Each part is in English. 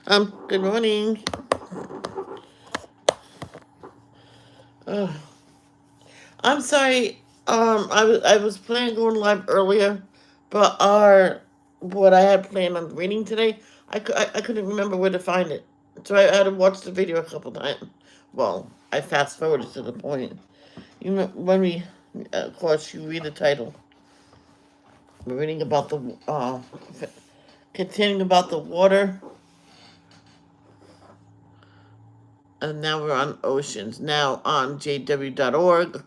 Good morning. Uh, I'm sorry. I was planning on going live earlier, but what I had planned on reading today, I couldn't remember where to find it, so I had to watch the video a couple times. Well, I fast forwarded to the point. You know, when we, of course, you read the title. We're reading about continuing about the water, and now we're on oceans. Now on jw.org.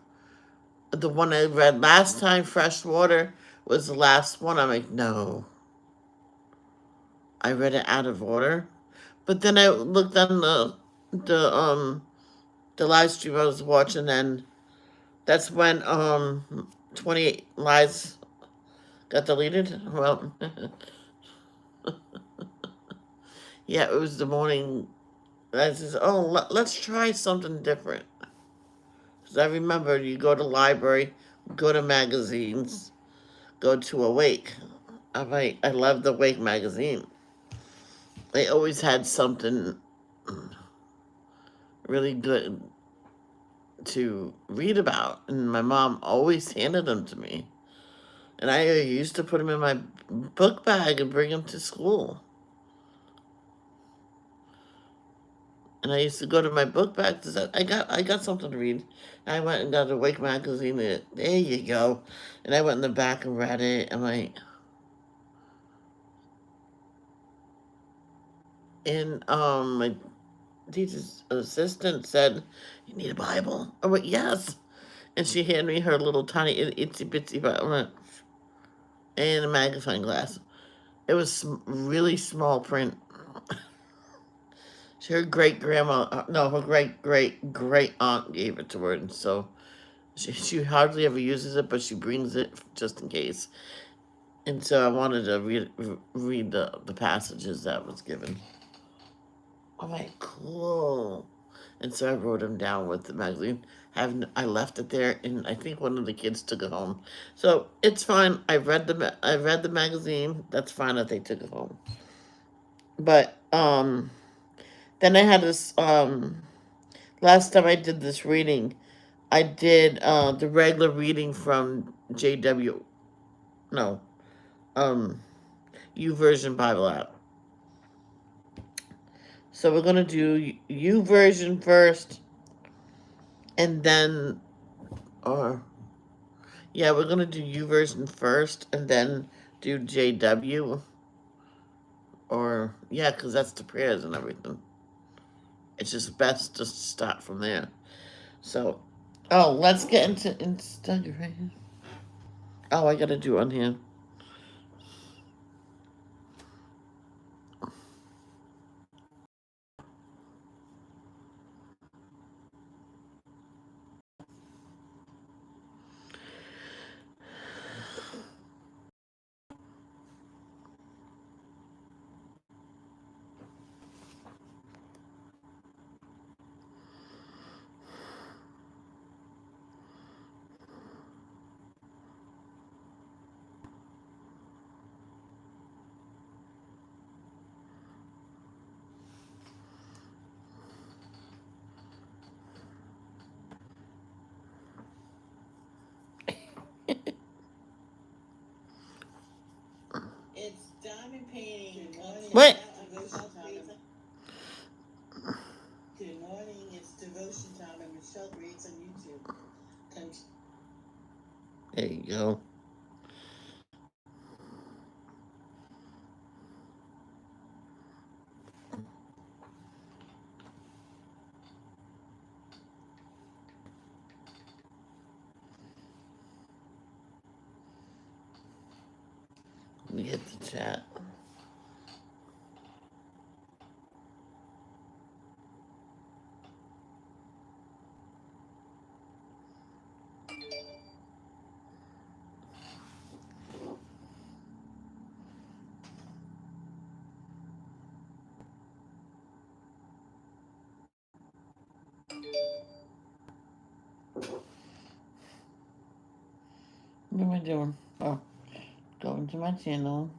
The one I read last time, freshwater, was the last one. I'm like, no, I read it out of order. But then I looked on the live stream I was watching, and that's when 28 lies got deleted. Well, yeah, it was the morning. I says, oh, let's try something different. Because I remember you go to library, go to magazines, go to Awake. I love the Awake magazine. They always had something really good to read about, and my mom always handed them to me. And I used to put them in my book bag and bring them to school. And I used to go to my book bag to say, I got something to read. And I went and got a Wake magazine. And there you go. And I went in the back and read it. My teacher's assistant said, "You need a Bible?" I went, "Yes." And she handed me her little tiny itsy bitsy Bible and a magnifying glass. It was really small print. Her great grandma, no, her great great great aunt gave it to her, and so she hardly ever uses it, but she brings it just in case. And so I wanted to read the passages that was given. I'm like, cool. And so I wrote them down with the magazine. I left it there, and I think one of the kids took it home. So it's fine. I read the magazine. That's fine that they took it home. But then I had this last time I did this reading, I did the regular reading from JW. No, um, U Version Bible app. So we're gonna do U Version first, and then, or yeah, we're gonna do U Version first, and then do JW. Or yeah, because that's the prayers and everything. It's just best to start from there. So, oh, let's get into Instagram. Oh, I gotta do on here. It's diamond painting. What? Good morning. It's devotion time, and Michelle reads on YouTube. There you go. Let me hit the chat. What am I doing? Oh, go into my channel.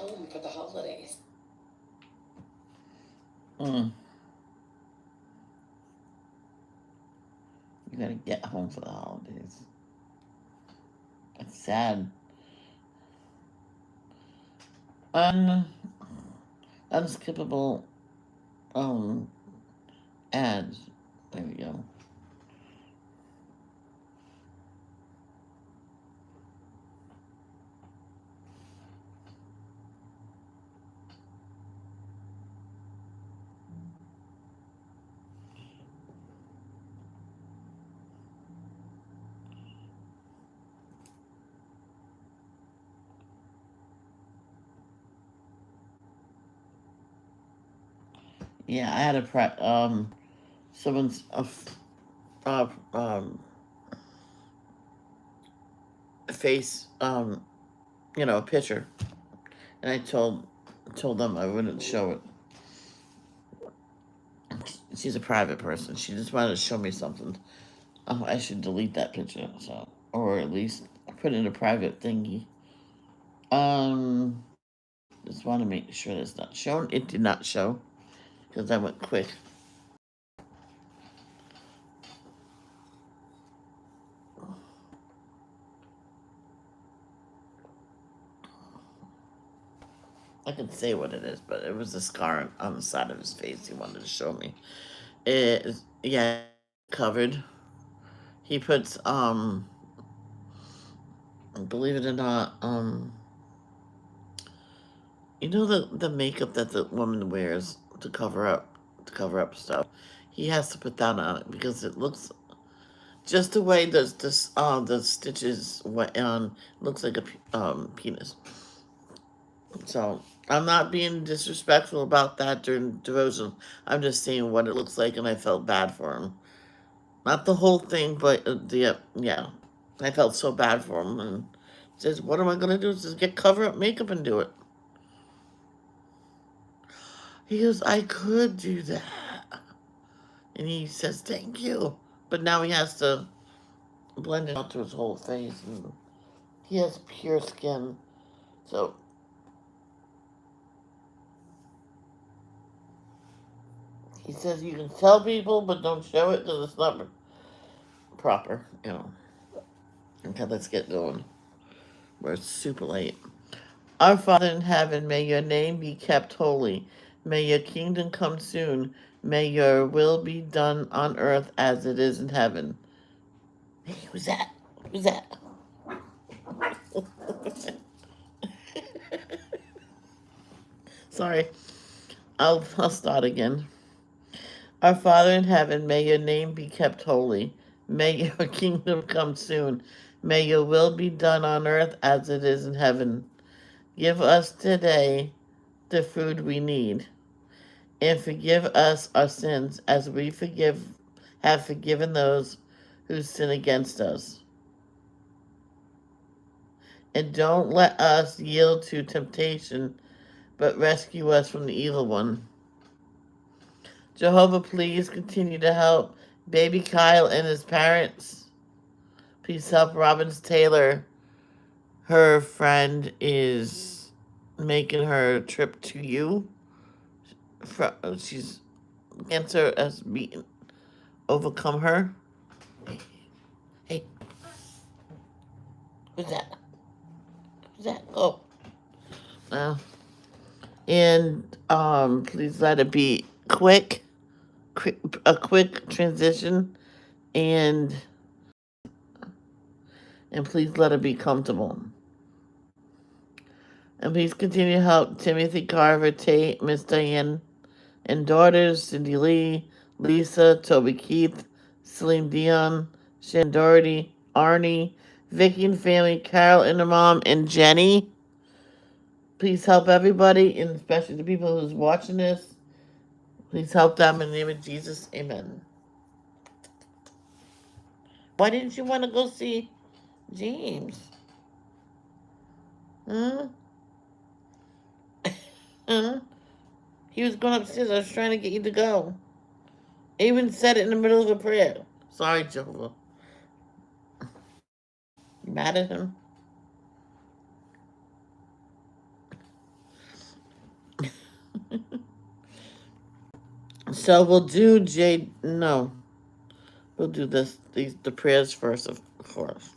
home for the holidays. You gotta get home for the holidays. It's sad. Unskippable ads. There we go. Yeah, I had someone's face a picture, and I told them I wouldn't show it. She's a private person. She just wanted to show me something. I should delete that picture, or at least put it in a private thingy. Just want to make sure it's not shown. It did not show because I went quick. I can say what it is, but it was a scar on the side of his face he wanted to show me. Yeah, covered. He puts, believe it or not, you know the makeup that the woman wears to cover up stuff. He has to put that on it because it looks just the way the stitches went on looks like a penis. So I'm not being disrespectful about that during devotion. I'm just saying what it looks like, and I felt bad for him. Not the whole thing, but yeah, I felt so bad for him. And says, "What am I gonna do? Just get cover up makeup and do it." He goes, "I could do that," and he says, "Thank you," but now he has to blend it out to his whole face, and he has pure skin, so he says you can tell people, but don't show it because it's not proper. Okay, let's get going. We're super late. Our Father in heaven, may your name be kept holy. May your kingdom come soon. May your will be done on earth as it is in heaven. Hey, who's that? Who's that? Sorry. I'll start again. Our Father in heaven, may your name be kept holy. May your kingdom come soon. May your will be done on earth as it is in heaven. Give us today the food we need, and forgive us our sins as we have forgiven those who sin against us. And don't let us yield to temptation, but rescue us from the evil one. Jehovah, please continue to help baby Kyle and his parents. Please help Robbins Taylor. Her friend is making her trip to you. She's cancer has beaten overcome her. Hey, who's that? Who's that? Oh, uh, and please let it be a quick transition, and please let it be comfortable. And please continue to help Timothy Carver, Tate, Miss Diane, and daughters Cindy Lee, Lisa, Toby Keith, Celine Dion, Shan Doherty, Arnie, Vicky and family, Carol and her mom, and Jenny. Please help everybody, and especially the people who's watching this. Please help them in the name of Jesus. Amen. Why didn't you want to go see James? Hmm? Hmm? He was going upstairs. I was trying to get you to go. I even said it in the middle of a prayer. Sorry, Jehovah. You mad at him? So we'll do J. No, we'll do the prayers first, of course.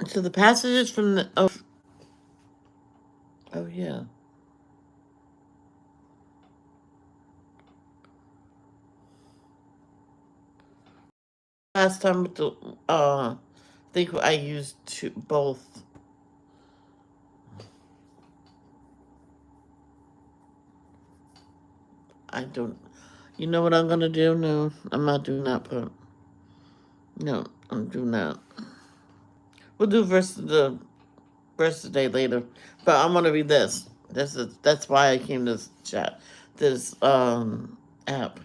So the passages from the oh yeah, last time with the I think I used both. I don't. You know what I'm gonna do? No, I'm not doing that part. No, I'm doing that. We'll do verse today later, but I'm gonna read this. That's why I came to this chat, this app.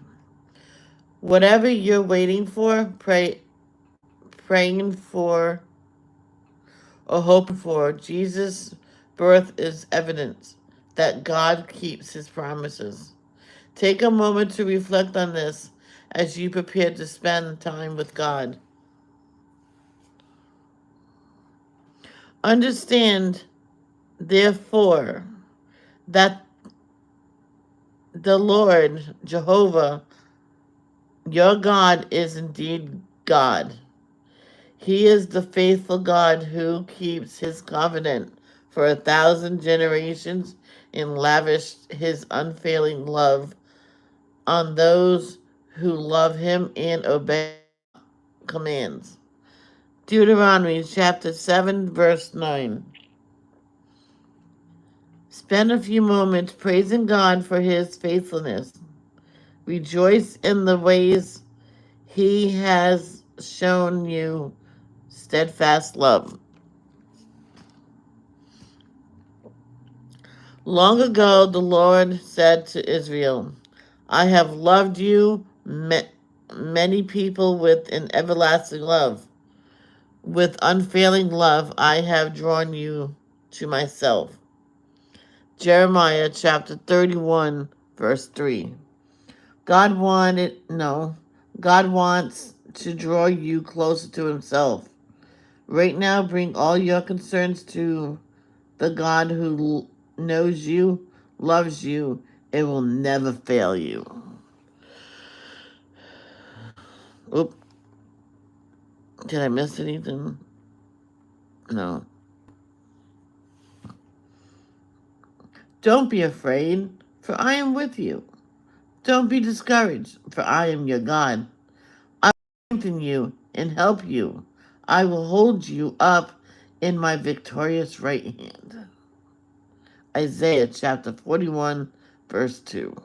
Whatever you're waiting for, praying for, or hoping for, Jesus' birth is evidence that God keeps His promises. Take a moment to reflect on this as you prepare to spend time with God. Understand, therefore, that the Lord, Jehovah, your God, is indeed God. He is the faithful God who keeps His covenant for 1,000 generations and lavished His unfailing love on those who love Him and obey commands. Deuteronomy chapter 7, verse 9. Spend a few moments praising God for His faithfulness. Rejoice in the ways He has shown you steadfast love. Long ago, the Lord said to Israel, I have loved you, many people, with an everlasting love. With unfailing love, I have drawn you to myself. Jeremiah chapter 31, verse 3. God wants to draw you closer to Himself. Right now, bring all your concerns to the God who knows you, loves you, and will never fail you. Oop, did I miss anything? No. Don't be afraid, for I am with you. Don't be discouraged, for I am your God. I will strengthen you and help you. I will hold you up in my victorious right hand. Isaiah chapter 41, verse 2.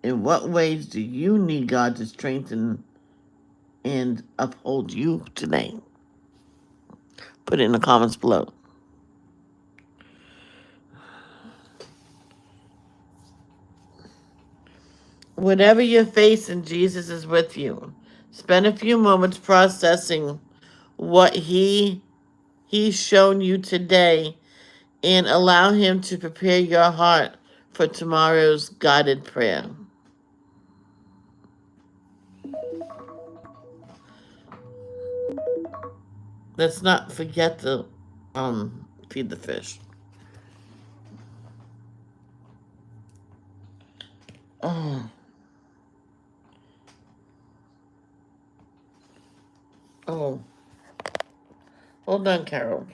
In what ways do you need God to strengthen and uphold you today? Put it in the comments below. Whatever you're facing, Jesus is with you. Spend a few moments processing what He's shown you today and allow Him to prepare your heart for tomorrow's guided prayer. Let's not forget to feed the fish. Oh, oh. Hold on, Carol.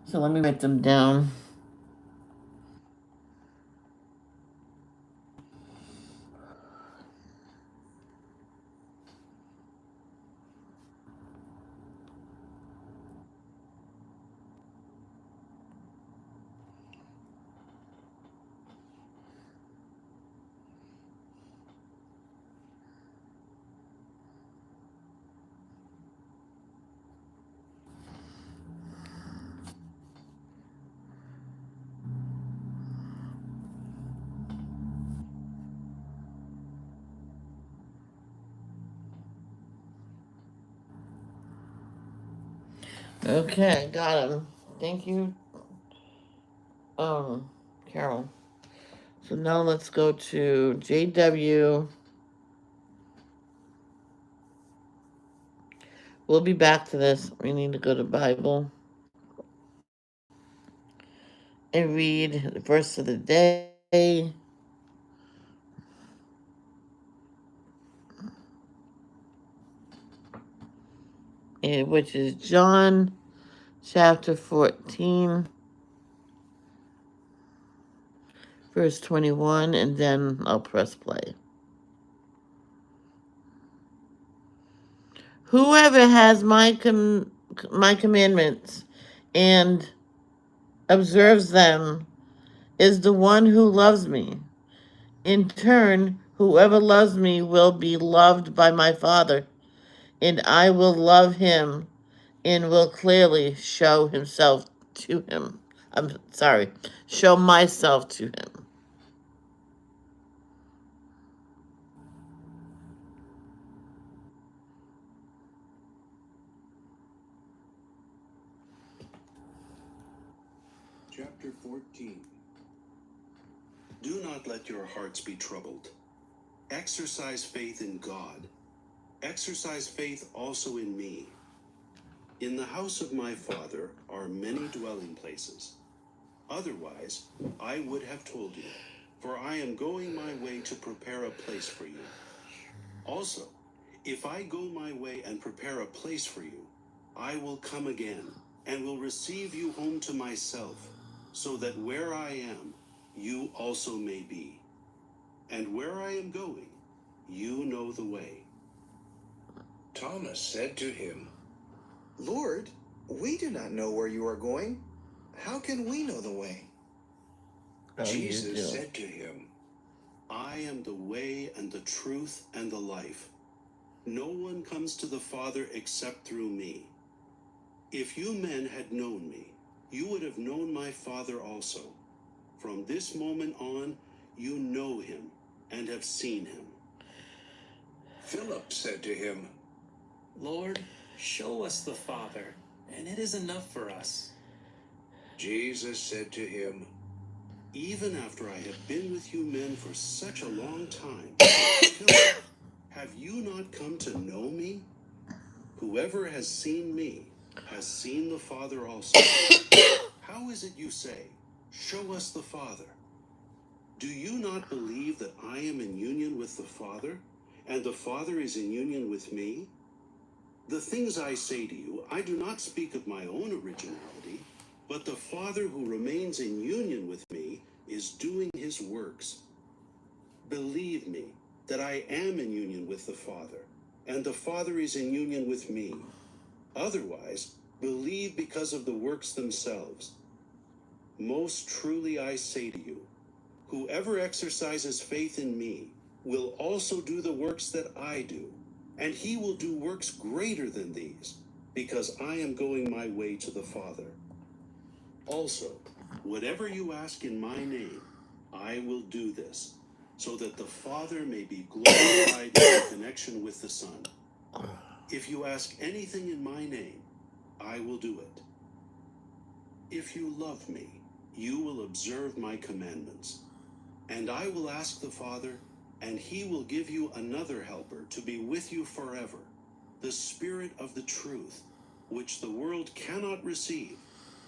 So let me write them down. Okay, got him. Thank you, Carol. So now let's go to JW. We'll be back to this. We need to go to Bible and read the verse of the day. Which is John chapter 14, verse 21, and then I'll press play. Whoever has my commandments and observes them is the one who loves me. In turn, whoever loves me will be loved by my Father, and I will love him and will clearly show himself to him. I'm sorry, show myself to him. Chapter 14. Do not let your hearts be troubled. Exercise faith in God. Exercise faith also in me. In the house of my Father are many dwelling places. Otherwise, I would have told you, for I am going my way to prepare a place for you. Also, if I go my way and prepare a place for you, I will come again and will receive you home to myself, so that where I am, you also may be. And where I am going, you know the way. Thomas said to him, Lord, we do not know where you are going. How can we know the way? Jesus said to him, I am the way and the truth and the life. No one comes to the Father except through me. If you men had known me, you would have known my Father also. From this moment on, you know him and have seen him. Philip said to him, Lord, show us the Father, and it is enough for us. Jesus said to him, Even after I have been with you men for such a long time, Philip, have you not come to know me? Whoever has seen me has seen the Father also. How is it you say, show us the Father? Do you not believe that I am in union with the Father, and the Father is in union with me? The things I say to you, I do not speak of my own originality, but the Father who remains in union with me is doing his works. Believe me that I am in union with the Father, and the Father is in union with me. Otherwise, believe because of the works themselves. Most truly I say to you, whoever exercises faith in me will also do the works that I do, and he will do works greater than these, because I am going my way to the Father. Also, whatever you ask in my name, I will do this, so that the Father may be glorified in connection with the Son. If you ask anything in my name, I will do it. If you love me, you will observe my commandments. And I will ask the Father, and he will give you another helper to be with you forever, the Spirit of the truth, which the world cannot receive,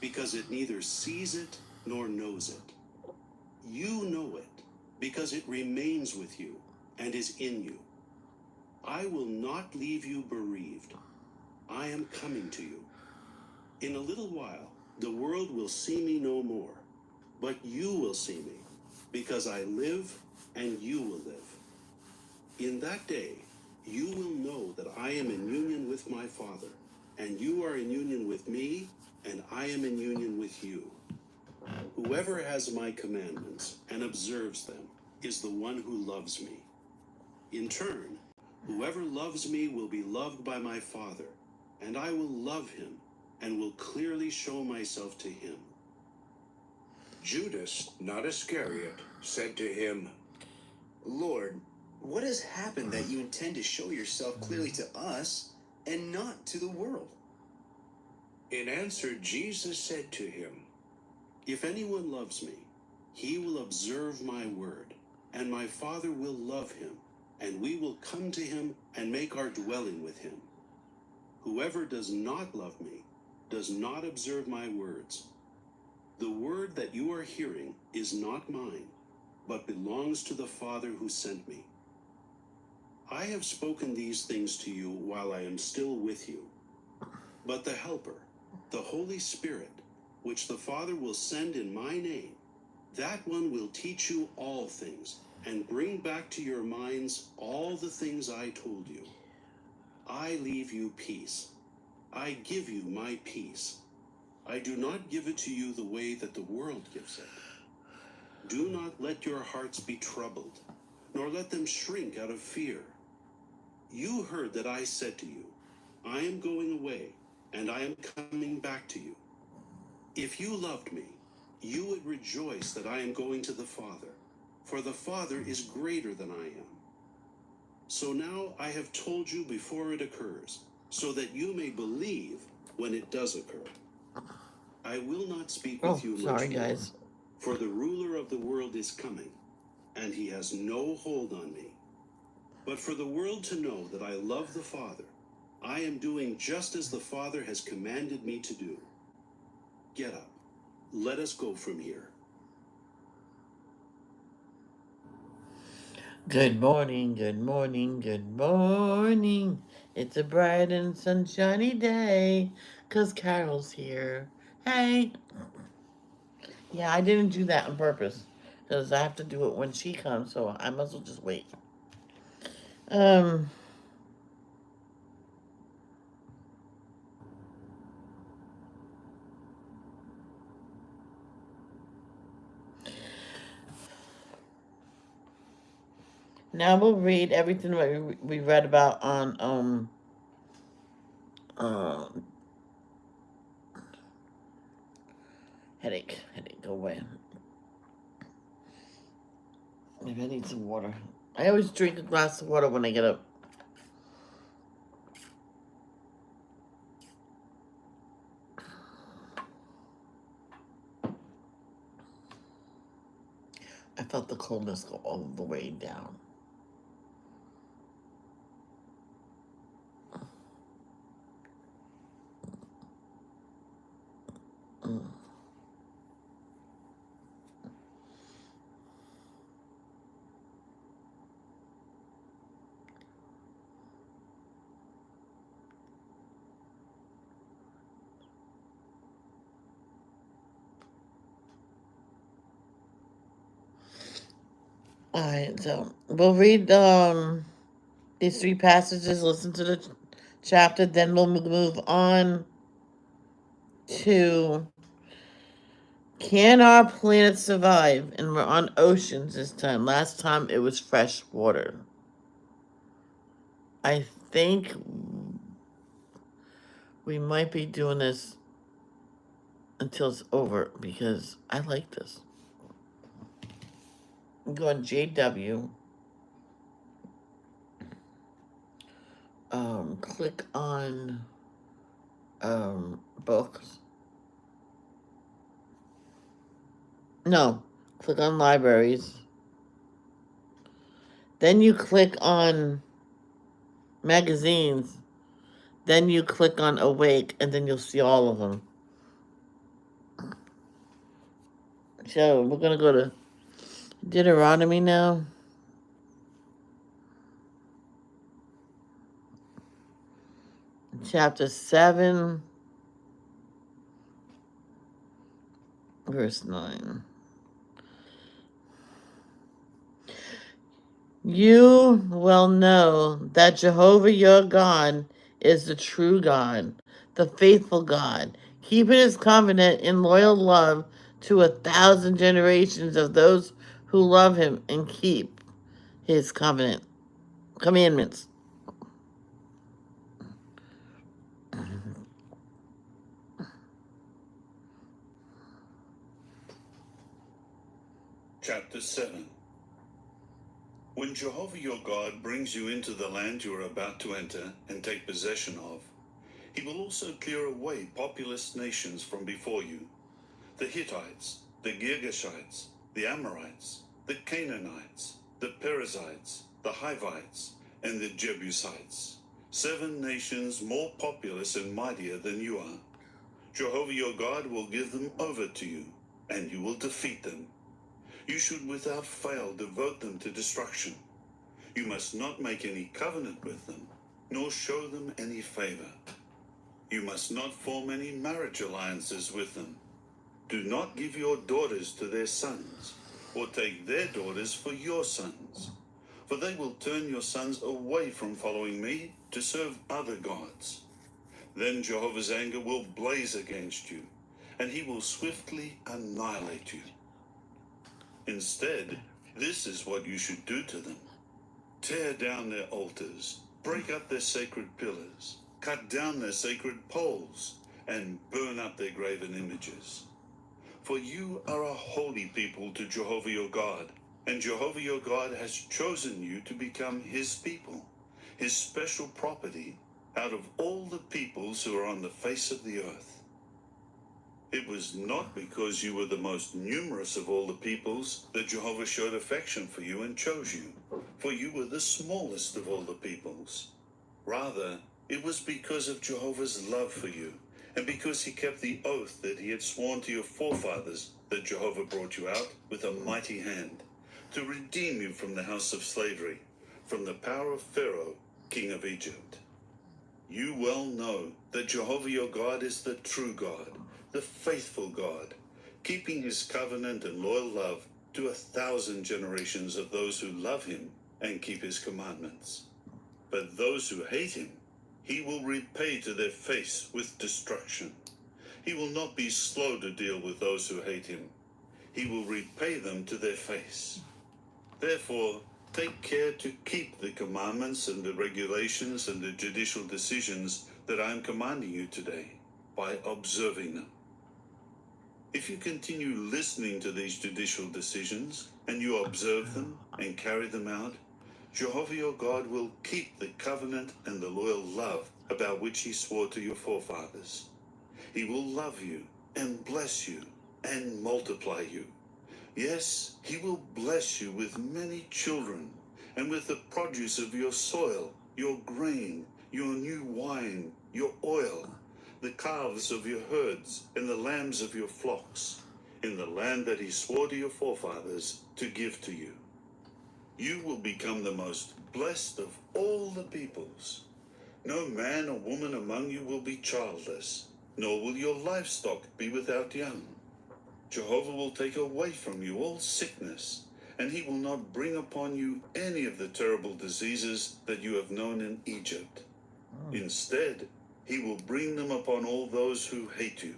because it neither sees it nor knows it. You know it, because it remains with you and is in you. I will not leave you bereaved. I am coming to you. In a little while, the world will see me no more, but you will see me, because I live and you will live. In that day, you will know that I am in union with my Father, and you are in union with me, and I am in union with you. Whoever has my commandments and observes them is the one who loves me. In turn, whoever loves me will be loved by my Father, and I will love him and will clearly show myself to him. Judas, not Iscariot, said to him, Lord, what has happened that you intend to show yourself clearly to us and not to the world? In answer, Jesus said to him, If anyone loves me, he will observe my word, and my Father will love him, and we will come to him and make our dwelling with him. Whoever does not love me does not observe my words. The word that you are hearing is not mine, but belongs to the Father who sent me. I have spoken these things to you while I am still with you. But the Helper, the Holy Spirit, which the Father will send in my name, that one will teach you all things, and bring back to your minds all the things I told you. I leave you peace. I give you my peace. I do not give it to you the way that the world gives it. Do not let your hearts be troubled, nor let them shrink out of fear. You heard that I said to you, I am going away, and I am coming back to you. If you loved me, you would rejoice that I am going to the Father, for the Father is greater than I am. So now I have told you before it occurs, so that you may believe when it does occur. I will not speak with you much sorry, more, guys. for the ruler of the world is coming, and he has no hold on me. But for the world to know that I love the Father, I am doing just as the Father has commanded me to do. Get up. Let us go from here. Good morning, good morning, good morning. It's a bright and sunshiny day, 'cause Carol's here. Hey. Yeah, I didn't do that on purpose, because I have to do it when she comes, so I must as well just wait. Um, Now we'll read everything that we read about on, um, headache, go away. Maybe I need some water. I always drink a glass of water when I get up. I felt the coldness go all the way down. Mm. Alright, so we'll read these three passages, listen to the chapter, then we'll move on to can our planet survive? And we're on oceans this time. Last time it was fresh water. I think we might be doing this until it's over because I like this. I'm going JW. Click on books. No, click on libraries. Then you click on magazines. Then you click on awake, and then you'll see all of them. So we're gonna go to Deuteronomy now. Chapter 7, verse 9. You will know that Jehovah your God is the true God, the faithful God, keeping his covenant in loyal love to 1,000 generations of those who love him and keep his commandments. Chapter 7. When Jehovah your God brings you into the land you are about to enter and take possession of, He will also clear away populous nations from before you: the Hittites, the Girgashites, the Amorites, the Canaanites, the Perizzites, the Hivites, and the Jebusites. 7 nations more populous and mightier than you are. Jehovah your God will give them over to you, and you will defeat them. You should without fail devote them to destruction. You must not make any covenant with them, nor show them any favor. You must not form any marriage alliances with them. Do not give your daughters to their sons, or take their daughters for your sons, for they will turn your sons away from following me to serve other gods. Then Jehovah's anger will blaze against you, and he will swiftly annihilate you. Instead, this is what you should do to them: tear down their altars, break up their sacred pillars, cut down their sacred poles, and burn up their graven images. For you are a holy people to Jehovah your God, and Jehovah your God has chosen you to become his people, his special property out of all the peoples who are on the face of the earth. It was not because you were the most numerous of all the peoples that Jehovah showed affection for you and chose you, for you were the smallest of all the peoples. Rather, it was because of Jehovah's love for you, and because he kept the oath that he had sworn to your forefathers, that Jehovah brought you out with a mighty hand, to redeem you from the house of slavery, from the power of Pharaoh, king of Egypt. You well know that Jehovah your God is the true God, the faithful God, keeping his covenant and loyal love to 1,000 generations of those who love him and keep his commandments. But those who hate him, he will repay to their face with destruction. He will not be slow to deal with those who hate him. He will repay them to their face. Therefore, take care to keep the commandments and the regulations and the judicial decisions that I am commanding you today by observing them. If you continue listening to these judicial decisions and you observe them and carry them out, Jehovah your God will keep the covenant and the loyal love about which he swore to your forefathers. He will love you and bless you and multiply you. Yes, he will bless you with many children and with the produce of your soil, your grain, your new wine, your oil, the calves of your herds and the lambs of your flocks, in the land that he swore to your forefathers to give to you. You will become the most blessed of all the peoples. No man or woman among you will be childless, nor will your livestock be without young. Jehovah will take away from you all sickness, and he will not bring upon you any of the terrible diseases that you have known in Egypt. Instead, he will bring them upon all those who hate you.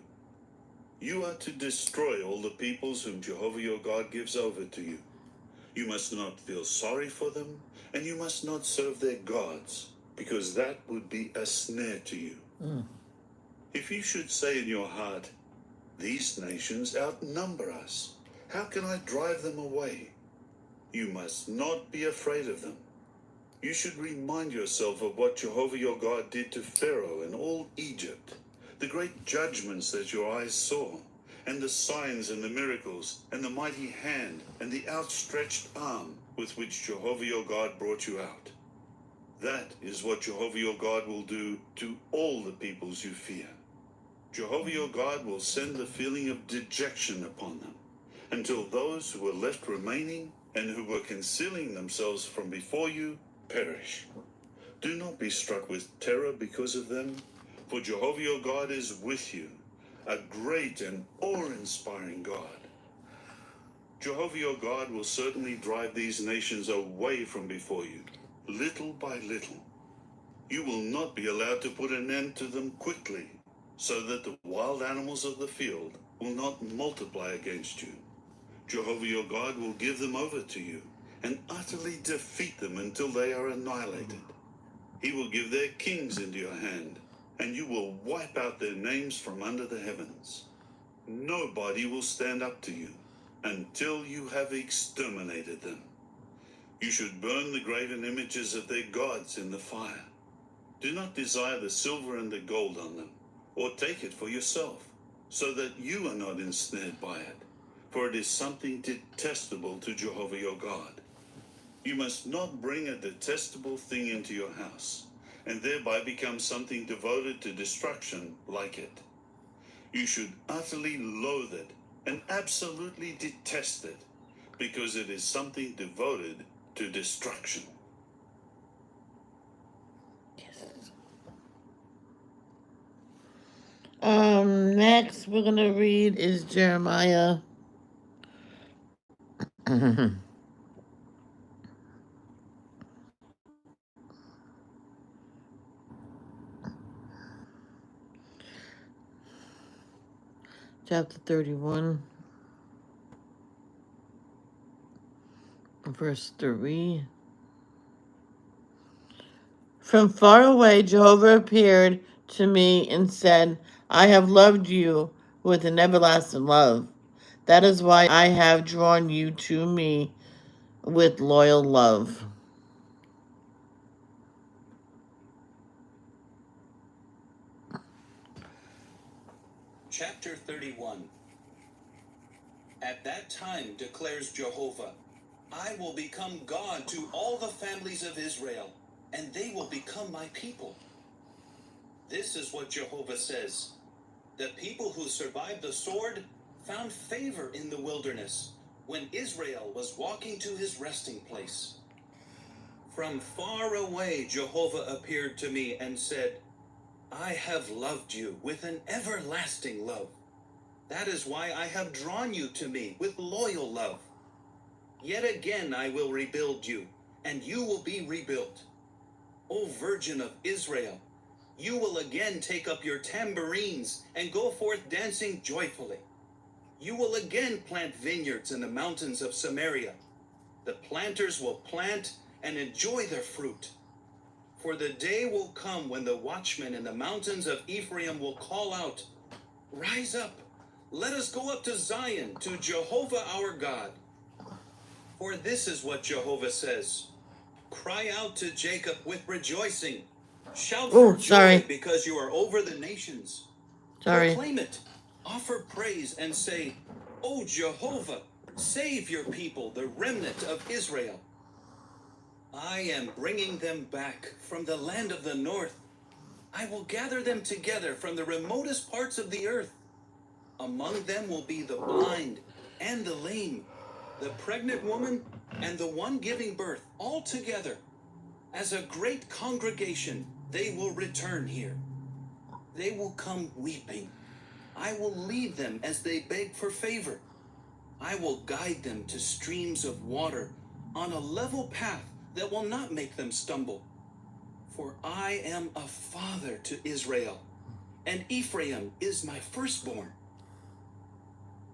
You are to destroy all the peoples whom Jehovah your God gives over to you. You must not feel sorry for them, and you must not serve their gods, because that would be a snare to you. If you should say in your heart, "These nations outnumber us. How can I drive them away?" You must not be afraid of them. You should remind yourself of what Jehovah your God did to Pharaoh and all Egypt, the great judgments that your eyes saw, and the signs and the miracles, and the mighty hand and the outstretched arm with which Jehovah your God brought you out. That is what Jehovah your God will do to all the peoples you fear. Jehovah your God will send the feeling of dejection upon them, until those who were left remaining and who were concealing themselves from before you perish. Do not be struck with terror because of them, for Jehovah your God is with you, a great and awe-inspiring God. Jehovah your God will certainly drive these nations away from before you, little by little. You will not be allowed to put an end to them quickly, so that the wild animals of the field will not multiply against you. Jehovah your God will give them over to you, and utterly defeat them until they are annihilated. He will give their kings into your hand, and you will wipe out their names from under the heavens. Nobody will stand up to you until you have exterminated them. You should burn the graven images of their gods in the fire. Do not desire the silver and the gold on them, or take it for yourself, so that you are not ensnared by it, for it is something detestable to Jehovah your God. You must not bring a detestable thing into your house, and thereby become something devoted to destruction like it. You should utterly loathe it and absolutely detest it, because it is something devoted to destruction. Next we're gonna read is Jeremiah. Chapter 31, verse 3. From far away Jehovah appeared to me and said, I have loved you with an everlasting love. That is why I have drawn you to me with loyal love. Chapter 31. At that time, declares Jehovah, I will become God to all the families of Israel, and they will become my people. This is what Jehovah says. The people who survived the sword found favor in the wilderness when Israel was walking to his resting place. From far away, Jehovah appeared to me and said, I have loved you with an everlasting love. That is why I have drawn you to me with loyal love. Yet again I will rebuild you, and you will be rebuilt. O Virgin of Israel, you will again take up your tambourines and go forth dancing joyfully. You will again plant vineyards in the mountains of Samaria. The planters will plant and enjoy their fruit. For the day will come when the watchmen in the mountains of Ephraim will call out, Rise up, let us go up to Zion, to Jehovah our God. For this is what Jehovah says. Cry out to Jacob with rejoicing. Shout for joy because you are over the nations. Proclaim it. Offer praise and say, O Jehovah, save your people, the remnant of Israel. I am bringing them back from the land of the north. I will gather them together from the remotest parts of the earth. Among them will be the blind and the lame, the pregnant woman and the one giving birth, all together. As a great congregation, they will return here. They will come weeping. I will lead them as they beg for favor. I will guide them to streams of water on a level path that will not make them stumble. For I am a father to Israel, and Ephraim is my firstborn.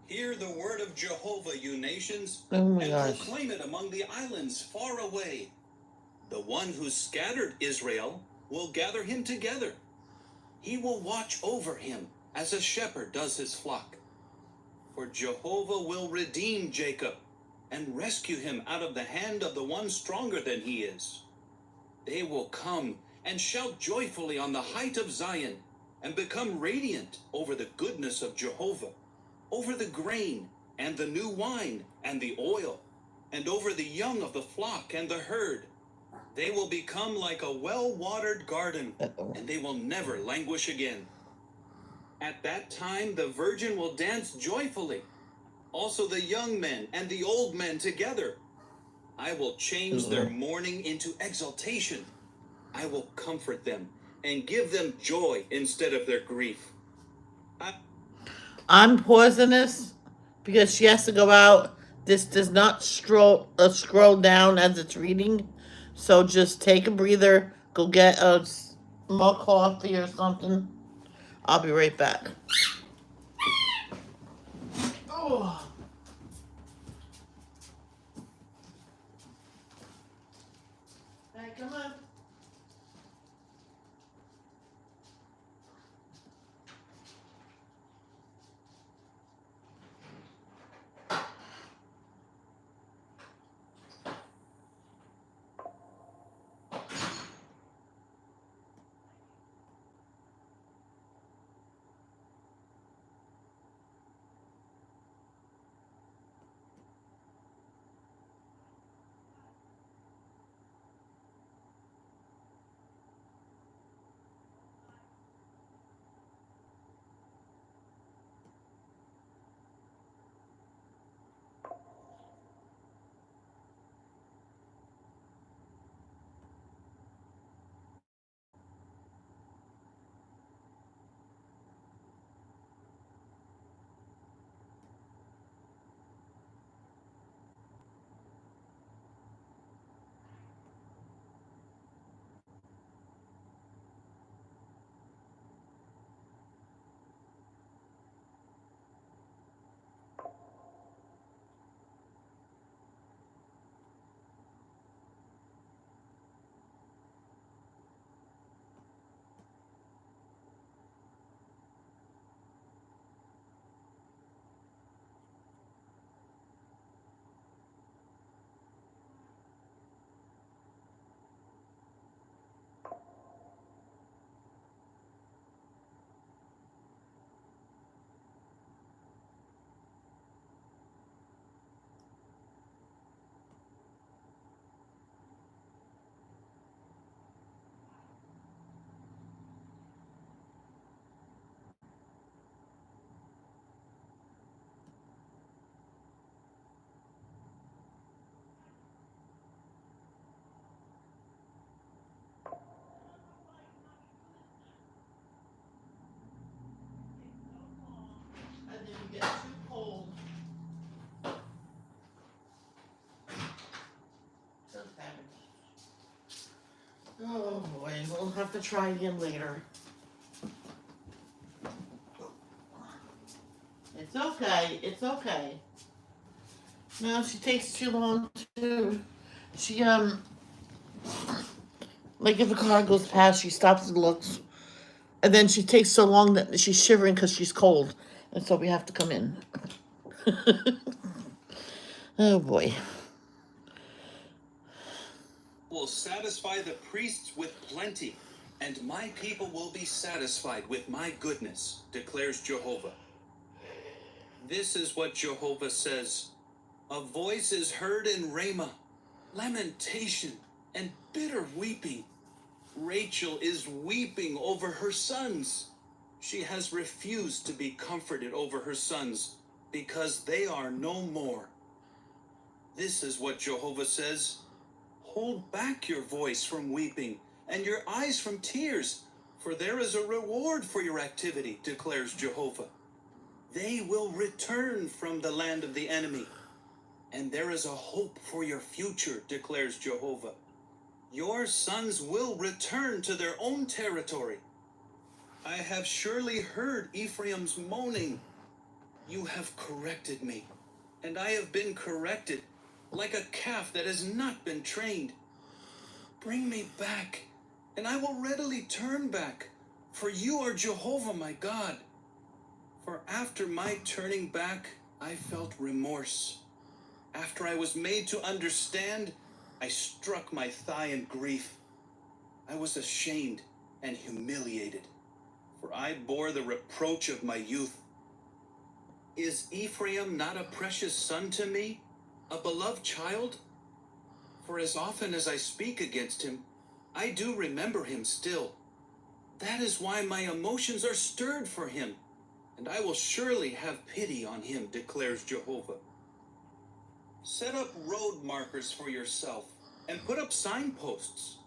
Hear the word of Jehovah, you nations, and proclaim it among the islands far away. The one who scattered Israel will gather him together. He will watch over him as a shepherd does his flock. For Jehovah will redeem Jacob and rescue him out of the hand of the one stronger than he is. They will come and shout joyfully on the height of Zion and become radiant over the goodness of Jehovah, over the grain and the new wine and the oil, and over the young of the flock and the herd. They will become like a well-watered garden, and they will never languish again. At that time, the virgin will dance joyfully, also the young men and the old men together. I will change their mourning into exultation. I will comfort them and give them joy instead of their grief. I'm poisonous because she has to go out. This does not scroll down as it's reading. So just take a breather. Go get a more coffee or something. I'll be right back. Oh. Hey, come on. We'll have to try again later. It's okay. It's okay. No, she takes too long too. She like if a car goes past, she stops and looks, and then she takes so long that she's shivering because she's cold, and so we have to come in. Oh boy. Will satisfy the priests with plenty, and my people will be satisfied with my goodness, declares Jehovah. This is what Jehovah says. A voice is heard in Ramah, lamentation and bitter weeping. Rachel is weeping over her sons. She has refused to be comforted over her sons because they are no more. This is what Jehovah says. Hold back your voice from weeping and your eyes from tears, for there is a reward for your activity, declares Jehovah. They will return from the land of the enemy, and there is a hope for your future, declares Jehovah. Your sons will return to their own territory. I have surely heard Ephraim's moaning. You have corrected me, and I have been corrected, like a calf that has not been trained. Bring me back, and I will readily turn back, for you are Jehovah my God. For after my turning back, I felt remorse. After I was made to understand, I struck my thigh in grief. I was ashamed and humiliated, for I bore the reproach of my youth. Is Ephraim not a precious son to me, a beloved child? For as often as I speak against him, I do remember him still. That is why my emotions are stirred for him, and I will surely have pity on him, declares Jehovah. Set up road markers for yourself and put up signposts.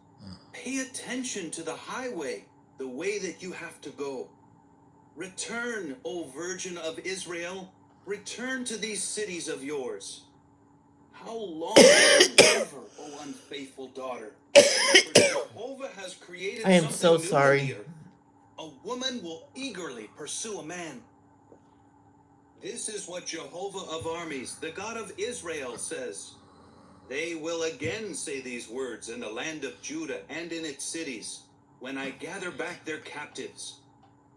Pay attention to the highway, the way that you have to go. Return, O Virgin of Israel, return to these cities of yours. How long forever, O unfaithful daughter? For Jehovah has created I am something so new sorry. in the earth. A woman will eagerly pursue a man. This is what Jehovah of armies, the God of Israel, says. They will again say these words in the land of Judah and in its cities, when I gather back their captives.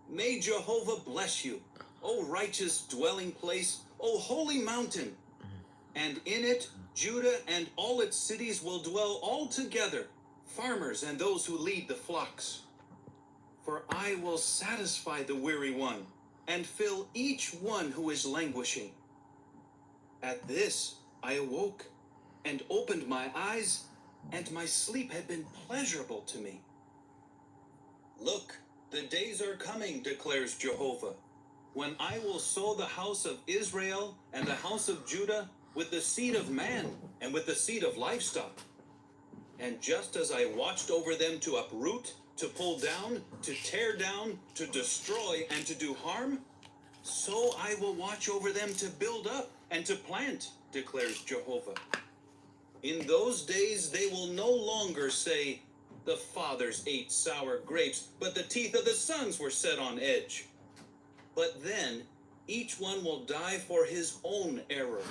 May Jehovah bless you, O righteous dwelling place, O holy mountain. And in it, Judah and all its cities will dwell all together, farmers and those who lead the flocks. For I will satisfy the weary one, and fill each one who is languishing. At this I awoke, and opened my eyes, and my sleep had been pleasurable to me. Look, the days are coming, declares Jehovah, when I will sow the house of Israel and the house of Judah with the seed of man and with the seed of livestock. And just as I watched over them to uproot, to pull down, to tear down, to destroy, and to do harm, so I will watch over them to build up and to plant, declares Jehovah. In those days they will no longer say, the fathers ate sour grapes, but the teeth of the sons were set on edge. But then each one will die for his own error.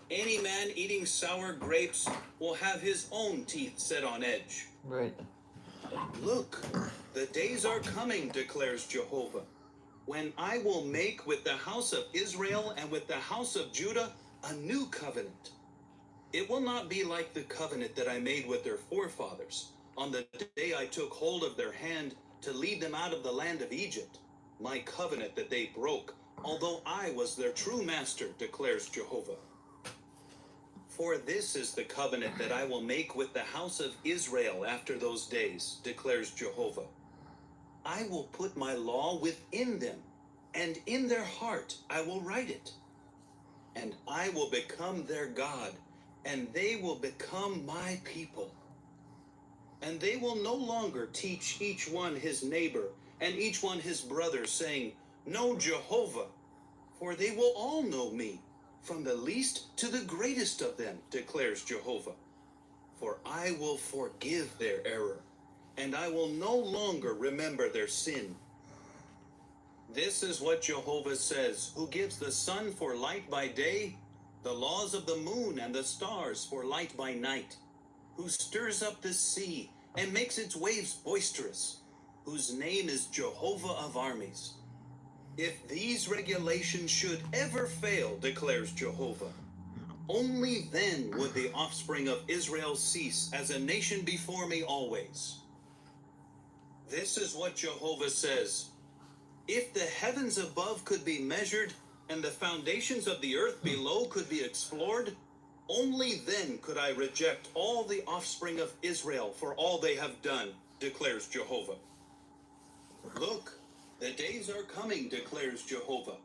Any man eating sour grapes will have his own teeth set on edge. Right. Look, the days are coming, declares Jehovah, when I will make with the house of Israel and with the house of Judah a new covenant. It will not be like the covenant that I made with their forefathers on the day I took hold of their hand to lead them out of the land of Egypt, my covenant that they broke, although I was their true master, declares Jehovah. For this is the covenant that I will make with the house of Israel after those days, declares Jehovah. I will put my law within them, and in their heart I will write it. And I will become their God, and they will become my people. And they will no longer teach each one his neighbor, and each one his brother, saying, Know Jehovah, for they will all know me, from the least to the greatest of them, declares Jehovah. For I will forgive their error, and I will no longer remember their sin. This is what Jehovah says, who gives the sun for light by day, the laws of the moon and the stars for light by night, who stirs up the sea and makes its waves boisterous, whose name is Jehovah of armies. If these regulations should ever fail, declares Jehovah, only then would the offspring of Israel cease as a nation before me always. This is what Jehovah says. If the heavens above could be measured and the foundations of the earth below could be explored, only then could I reject all the offspring of Israel for all they have done, declares Jehovah. Look, the days are coming, declares Jehovah,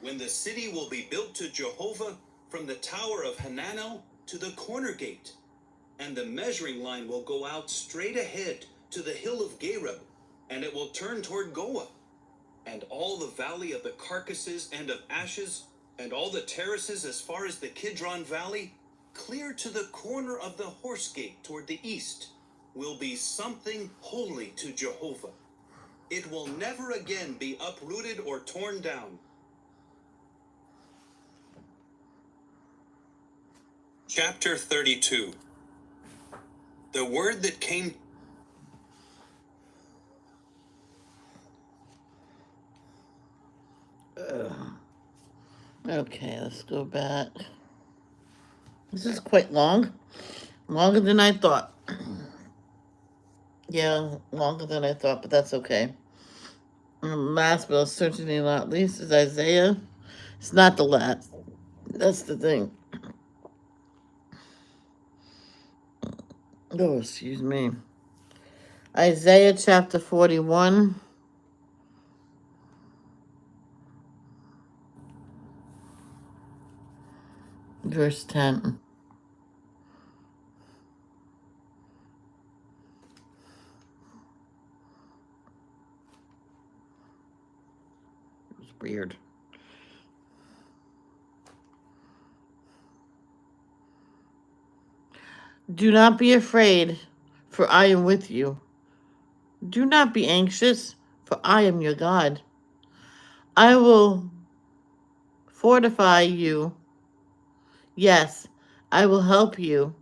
when the city will be built to Jehovah from the tower of Hananel to the corner gate, and the measuring line will go out straight ahead to the hill of Gareb, and it will turn toward Goah, and all the valley of the carcasses and of ashes, and all the terraces as far as the Kidron Valley, clear to the corner of the horse gate toward the east, will be something holy to Jehovah. It will never again be uprooted or torn down. Chapter 32. The word that came. Okay, let's go back. This is quite long. Longer than I thought. Yeah, longer than I thought, but that's okay. Last but certainly not least is Isaiah. It's not the last. That's the thing. Oh, excuse me. Isaiah chapter 41. Verse 10. It's weird. Do not be afraid, for I am with you. Do not be anxious, for I am your God. I will fortify you. Yes, I will help you.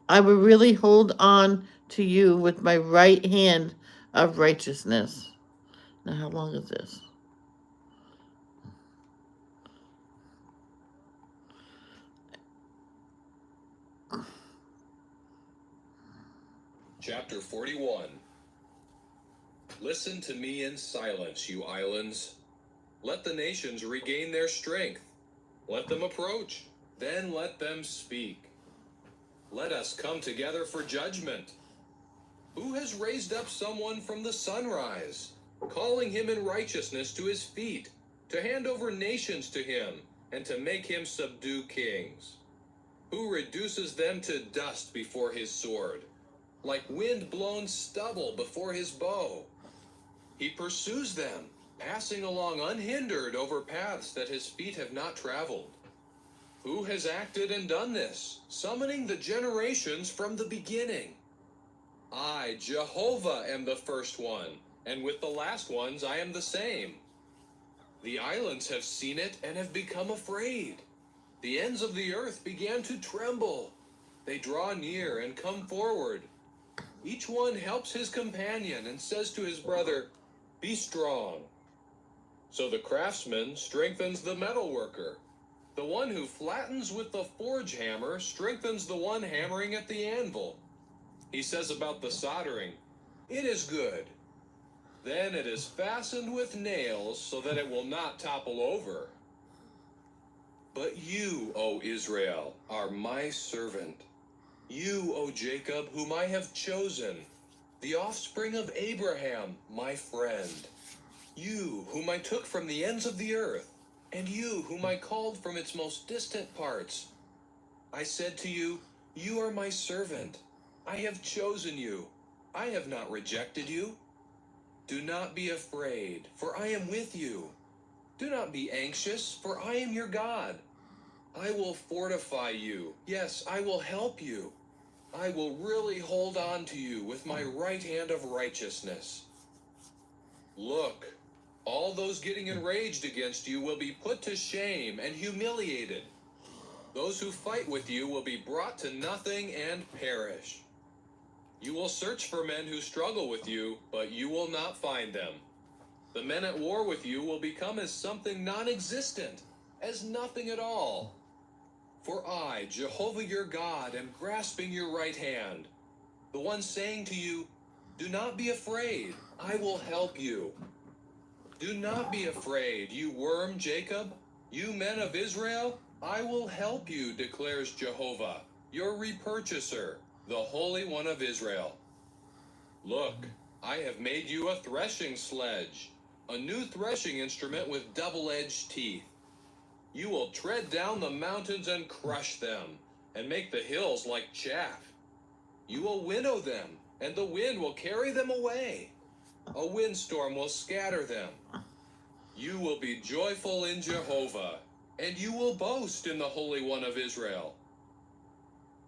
I will really hold on to you with my right hand of righteousness. Now, how long is this? Chapter 41. Listen to me in silence, you islands. Let the nations regain their strength. Let them approach, then let them speak. Let us come together for judgment. Who has raised up someone from the sunrise, calling him in righteousness to his feet, to hand over nations to him, and to make him subdue kings? Who reduces them to dust before his sword, like wind-blown stubble before his bow? He pursues them, passing along unhindered over paths that his feet have not traveled. Who has acted and done this, summoning the generations from the beginning? I, Jehovah, am the first one, and with the last ones I am the same. The islands have seen it and have become afraid. The ends of the earth began to tremble. They draw near and come forward. Each one helps his companion and says to his brother, "Be strong." So the craftsman strengthens the metalworker. The one who flattens with the forge hammer strengthens the one hammering at the anvil. He says about the soldering, "It is good." Then it is fastened with nails so that it will not topple over. But you, O Israel, are my servant. You, O Jacob, whom I have chosen, the offspring of Abraham, my friend. You, whom I took from the ends of the earth, and you, whom I called from its most distant parts. I said to you, "You are my servant. I have chosen you. I have not rejected you. Do not be afraid, for I am with you. Do not be anxious, for I am your God. I will fortify you. Yes, I will help you. I will really hold on to you with my right hand of righteousness. Look, all those getting enraged against you will be put to shame and humiliated. Those who fight with you will be brought to nothing and perish. You will search for men who struggle with you, but you will not find them. The men at war with you will become as something non-existent, as nothing at all. For I, Jehovah your God, am grasping your right hand, the one saying to you, do not be afraid, I will help you. Do not be afraid, you worm Jacob, you men of Israel, I will help you, declares Jehovah, your repurchaser, the Holy One of Israel. Look, I have made you a threshing sledge, a new threshing instrument with double-edged teeth. You will tread down the mountains and crush them, and make the hills like chaff. You will winnow them, and the wind will carry them away. A windstorm will scatter them. You will be joyful in Jehovah, and you will boast in the Holy One of Israel.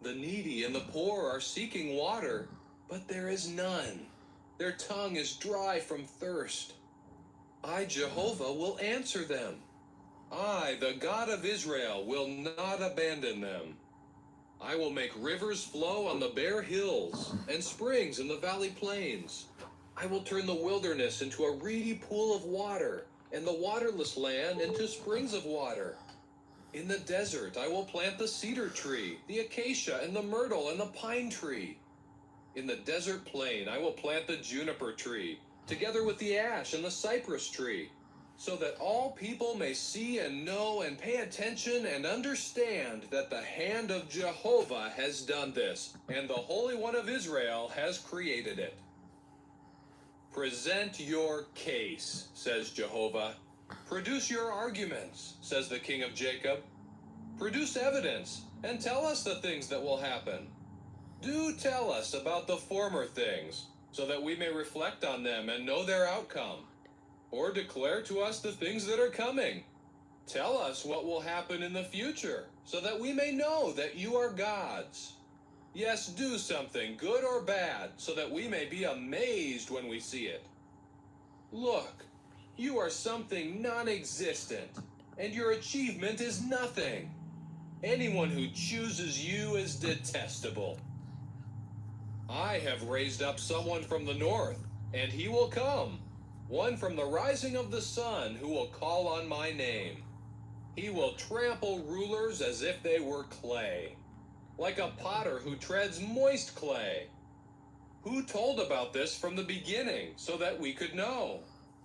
The needy and the poor are seeking water, but there is none. Their tongue is dry from thirst. I, Jehovah, will answer them. I, the God of Israel, will not abandon them. I will make rivers flow on the bare hills and springs in the valley plains. I will turn the wilderness into a reedy pool of water and the waterless land into springs of water. In the desert I will plant the cedar tree, the acacia and the myrtle and the pine tree. In the desert plain I will plant the juniper tree, together with the ash and the cypress tree, so that all people may see and know and pay attention and understand that the hand of Jehovah has done this, and the Holy One of Israel has created it. Present your case, says Jehovah. Produce your arguments, says the King of Jacob. Produce evidence, and tell us the things that will happen. Do tell us about the former things, so that we may reflect on them and know their outcome. Or declare to us the things that are coming. Tell us what will happen in the future, so that we may know that you are gods. Yes, do something, good or bad, so that we may be amazed when we see it. Look, you are something non-existent, and your achievement is nothing. Anyone who chooses you is detestable. I have raised up someone from the north, and he will come. One from the rising of the sun who will call on my name. He will trample rulers as if they were clay, like a potter who treads moist clay. Who told about this from the beginning so that we could know?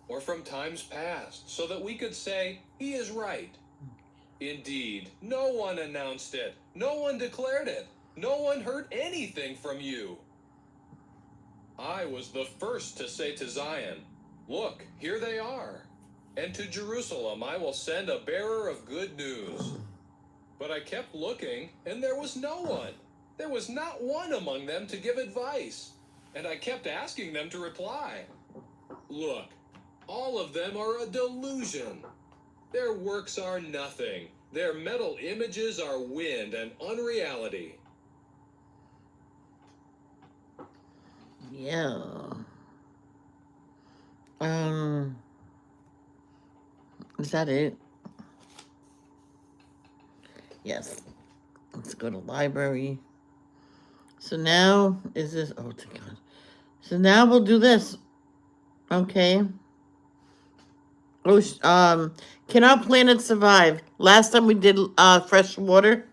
Or from times past so that we could say, he is right? Indeed, no one announced it. No one declared it. No one heard anything from you. I was the first to say to Zion, look, here they are. And to Jerusalem I will send a bearer of good news. But I kept looking, and there was no one. There was not one among them to give advice. And I kept asking them to reply. Look, all of them are a delusion. Their works are nothing. Their metal images are wind and unreality. Yeah. Is that it? Yes. Let's go to library. So now, is this, oh, thank God. So now we'll do this. Okay. Oh, can our planet survive? Last time we did, fresh water.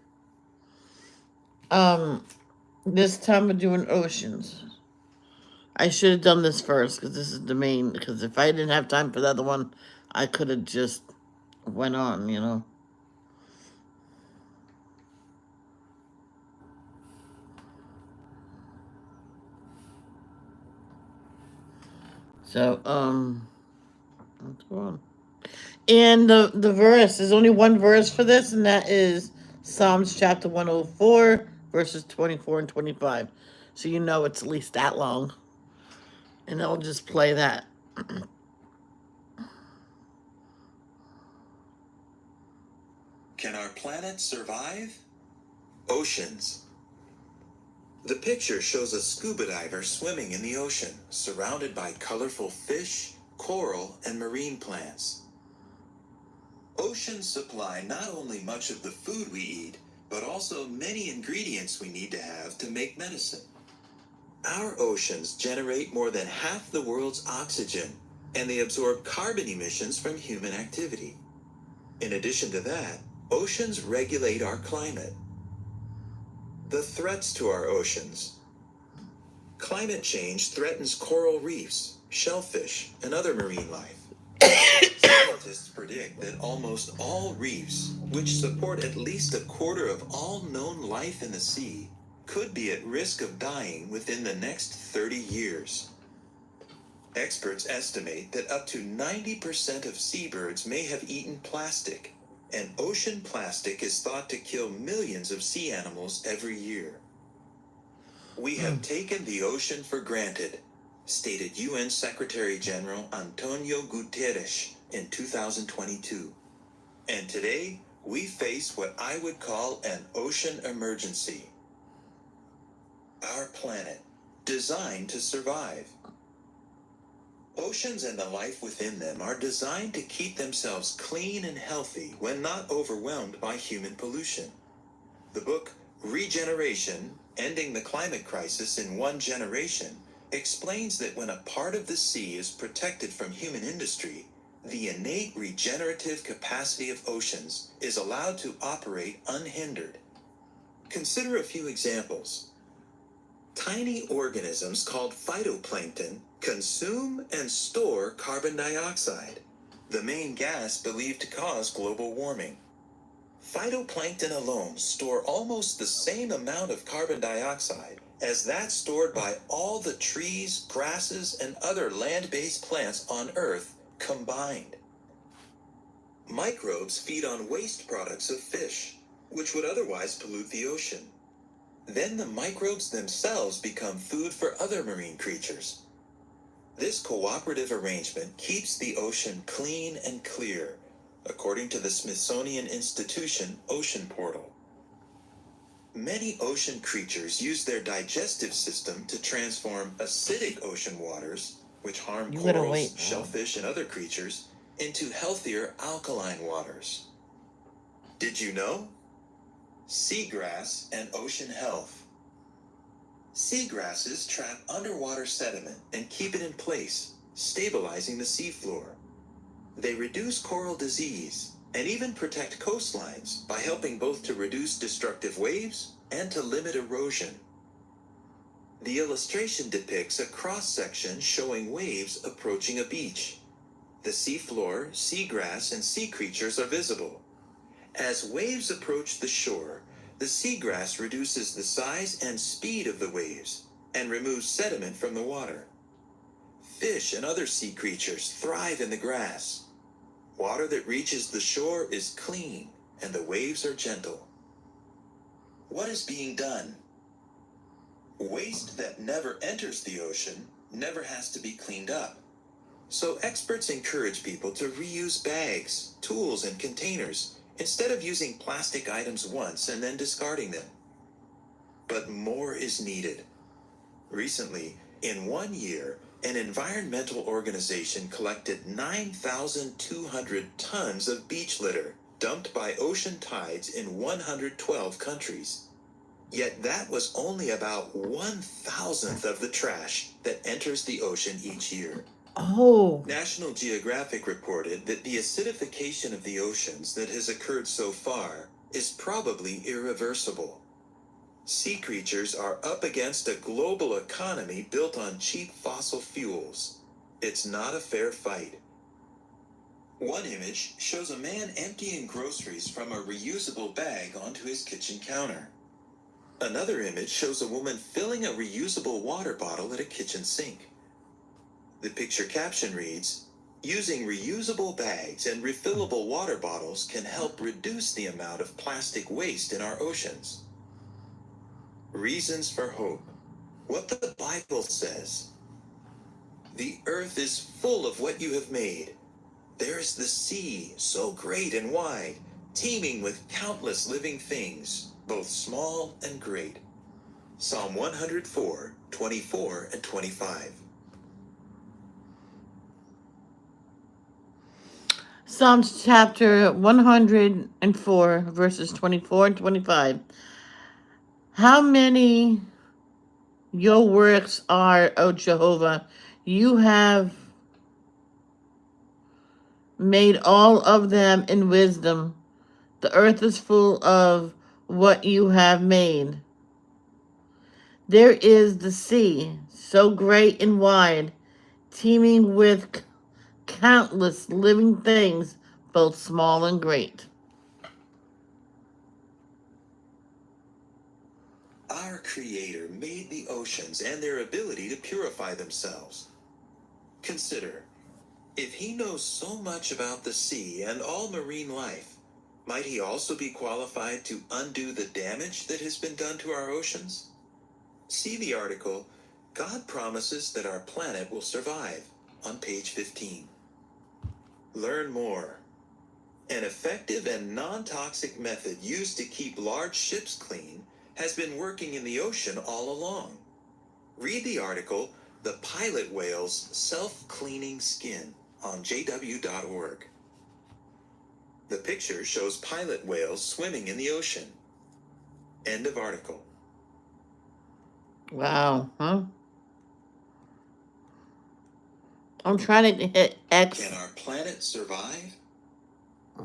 This time we're doing oceans. I should have done this first, because this is the main, because if I didn't have time for the other one, I could have just went on, you know. So, let's go on. And the verse, there's only one verse for this, and that is Psalms chapter 104, verses 24 and 25. So you know it's at least that long. And I'll just play that. Can our planet survive? Oceans. The picture shows a scuba diver swimming in the ocean, surrounded by colorful fish, coral, and marine plants. Oceans supply not only much of the food we eat, but also many ingredients we need to have to make medicine. Our oceans generate more than half the world's oxygen, and they absorb carbon emissions from human activity. In addition to that, oceans regulate our climate. The threats to our oceans. Climate change threatens coral reefs, shellfish, and other marine life. Scientists predict that almost all reefs, which support at least a quarter of all known life in the sea, could be at risk of dying within the next 30 years. Experts estimate that up to 90% of seabirds may have eaten plastic, and ocean plastic is thought to kill millions of sea animals every year. We have taken the ocean for granted, stated UN Secretary General Antonio Guterres in 2022. And today, we face what I would call an ocean emergency. Our planet, designed to survive. Oceans and the life within them are designed to keep themselves clean and healthy when not overwhelmed by human pollution. The book Regeneration, Ending the Climate Crisis in One Generation explains that when a part of the sea is protected from human industry, the innate regenerative capacity of oceans is allowed to operate unhindered. Consider a few examples. Tiny organisms called phytoplankton consume and store carbon dioxide, the main gas believed to cause global warming. Phytoplankton alone store almost the same amount of carbon dioxide as that stored by all the trees, grasses, and other land-based plants on Earth combined. Microbes feed on waste products of fish, which would otherwise pollute the ocean. Then the microbes themselves become food for other marine creatures. This cooperative arrangement keeps the ocean clean and clear, according to the Smithsonian Institution Ocean Portal. Many ocean creatures use their digestive system to transform acidic ocean waters, which harm corals, shellfish, and other creatures, into healthier alkaline waters. Did you know? Seagrass and ocean health. Seagrasses trap underwater sediment and keep it in place, stabilizing the seafloor. They reduce coral disease and even protect coastlines by helping both to reduce destructive waves and to limit erosion. The illustration depicts a cross-section showing waves approaching a beach. The seafloor, seagrass, and sea creatures are visible. As waves approach the shore, the seagrass reduces the size and speed of the waves and removes sediment from the water. Fish and other sea creatures thrive in the grass. Water that reaches the shore is clean and the waves are gentle. What is being done? Waste that never enters the ocean never has to be cleaned up. So experts encourage people to reuse bags, tools, and containers instead of using plastic items once and then discarding them. But more is needed. Recently, in 1 year, an environmental organization collected 9,200 tons of beach litter dumped by ocean tides in 112 countries. Yet that was only about 1,000th of the trash that enters the ocean each year. Oh. National Geographic reported that the acidification of the oceans that has occurred so far is probably irreversible. Sea creatures are up against a global economy built on cheap fossil fuels. It's not a fair fight. One image shows a man emptying groceries from a reusable bag onto his kitchen counter. Another image shows a woman filling a reusable water bottle at a kitchen sink. The picture caption reads, "Using reusable bags and refillable water bottles can help reduce the amount of plastic waste in our oceans." Reasons for hope. What the Bible says. The earth is full of what you have made. There is the sea, so great and wide, teeming with countless living things, both small and great. Psalm 104, 24 and 25. Psalms chapter 104, verses 24 and 25. How many your works are, O Jehovah? You have made all of them in wisdom. The earth is full of what you have made. There is the sea, so great and wide, teeming with countless living things, both small and great. Our Creator made the oceans and their ability to purify themselves. Consider, if He knows so much about the sea and all marine life, might He also be qualified to undo the damage that has been done to our oceans? See the article, God Promises That Our Planet Will Survive, on page 15. Learn more. An effective and non-toxic method used to keep large ships clean has been working in the ocean all along. Read the article, The Pilot Whale's Self-Cleaning Skin, on jw.org. The picture shows pilot whales swimming in the ocean. End of article. Wow, huh? I'm trying to hit X. Can our planet survive?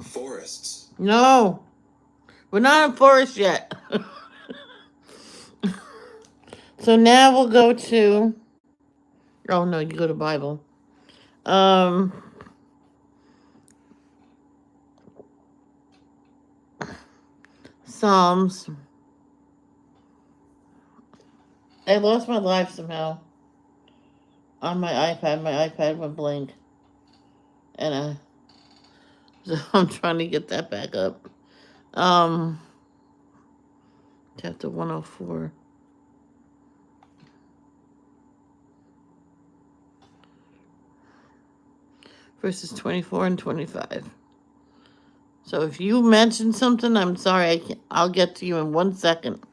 Forests. No, we're not in forest yet. So now we'll go to. Oh no, you go to Bible. Psalms. I lost my life somehow on my iPad. My iPad went blank, and so I'm trying to get that back up. Chapter 104. Verses 24 and 25. So if you mention something, I'm sorry, I'll get to you in 1 second.